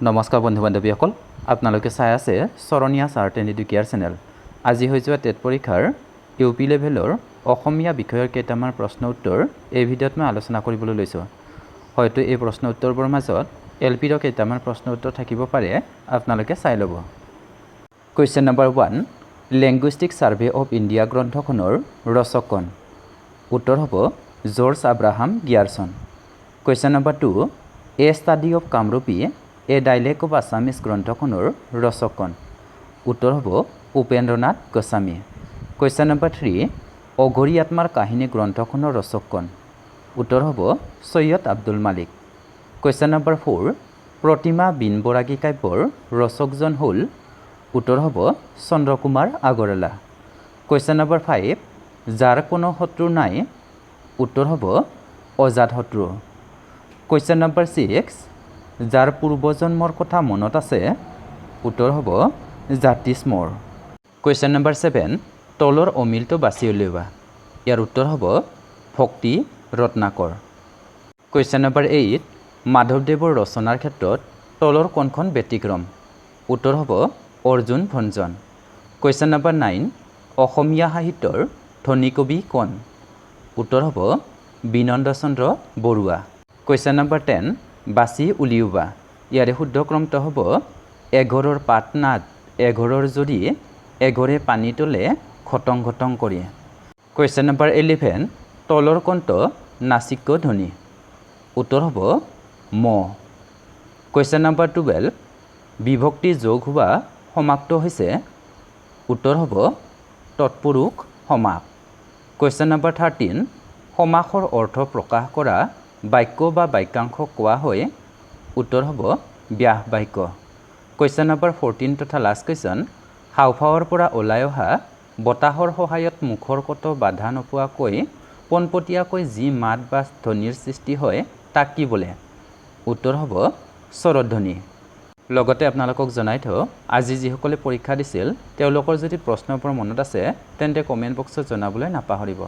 নমস্কাৰ বন্ধু বান্ধৱীসকল আপোনালোকে চাই আছে চৰণীয়া চাৰ্ট এণ্ড এডুকেয়াৰ চেনেল আজি হৈ যোৱা টেট পৰীক্ষাৰ ইউপি লেভেলৰ অসমীয়া বিষয়ৰ কেইটামান প্ৰশ্ন উত্তৰ এই ভিডিঅ'ত মই আলোচনা কৰিবলৈ লৈছোঁ হয়তো এই প্ৰশ্ন উত্তৰবোৰ মাজত এলপিৰ কেইটামান প্ৰশ্ন উত্তৰ থাকিব পাৰে আপোনালোকে চাই ল'ব question number 1 linguistic survey of India গ্ৰন্থখনৰ ৰচক কোন উত্তৰ হ'ব George Abraham Grierson question number 2 a study of Kamrupi a dialect of Assamese গ্ৰন্থখনৰ ৰচক কোন উত্তৰ হ'ব উপেন্দ্ৰনাথ গোস্বামী কুৱেশ্যন নম্বৰ 3 অঘৰী আত্মাৰ কাহিনী গ্ৰন্থখনৰ ৰচক কোন উত্তৰ হ'ব সৈয়দ আব্দুল মালিক কুৱেশ্যন নম্বৰ 4 প্ৰতিমা বিন বৰাগী কাব্যৰ ৰচকজন হ'ল উত্তৰ হ'ব চন্দ্ৰকুমাৰ আগৰৱালা কুৱেশ্যন নম্বৰ 5 যাৰ কোনো শত্ৰু নাই উত্তৰ হ'ব অজাতশত্ৰু কুৱেশ্যন নম্বৰ 6 যাৰ পূৰ্বজন্মৰ কথা মনত আছে উত্তৰ হ'ব জাতিস্মৰ কুৱেশ্যন নম্বৰ 7 তলৰ অমিলটো বাছি উলিওৱা ইয়াৰ উত্তৰ হ'ব ভক্তি ৰত্নাকৰ কুৱেশ্যন নম্বৰ 8 মাধৱদেৱৰ ৰচনাৰ ক্ষেত্ৰত তলৰ কোনখন ব্যতিক্ৰম উত্তৰ হ'ব অৰ্জুন ভঞ্জন কুৱেশ্যন নম্বৰ 9 অসমীয়া সাহিত্যৰ ধনী কবি কোন উত্তৰ হ'ব বিনন্দ চন্দ্ৰ বৰুৱা কুৱেশ্যন নম্বৰ 10 বাছি উলিওৱা ইয়াৰে শুদ্ধ ক্ৰমটো হ'ব এঘৰৰ পাত নাট এঘৰৰ জৰি এঘৰে পানী তোলে ঘটং ঘটং কৰি কুৱেশ্যন নম্বৰ 11 তলৰ কোনটো নাচিক্য ধ্বনি উত্তৰ হ'ব ম কুৱেশ্যন নম্বৰ 12 বিভক্তি যোগ হোৱা সমাপ্ত হৈছে উত্তৰ হ'ব তৎপুৰুষ সমাপ কুৱেশ্যন নম্বৰ 13 সমাসৰ অৰ্থ প্ৰকাশ কৰা বাক্য বা বাক্যাংশ কোৱা হয় উত্তৰ হ'ব ব্যাস বাক্য কুৱেশ্যন নম্বৰ 14 তথা লাষ্ট কুৱেশ্যন হাওফাওৰ পৰা ওলাই অহা বতাহৰ সহায়ত মুখৰ কটো বাধা নোপোৱাকৈ পোনপটীয়াকৈ যি মাত বা ধ্বনিৰ সৃষ্টি হয় তাক কি বোলে উত্তৰ হ'ব স্বৰধ্বনি লগতে আপোনালোকক জনাই থওঁ আজি যিসকলে পৰীক্ষা দিছিল তেওঁলোকৰ যদি প্ৰশ্নবোৰ মনত আছে তেন্তে কমেণ্ট বক্সত জনাবলৈ নাপাহৰিব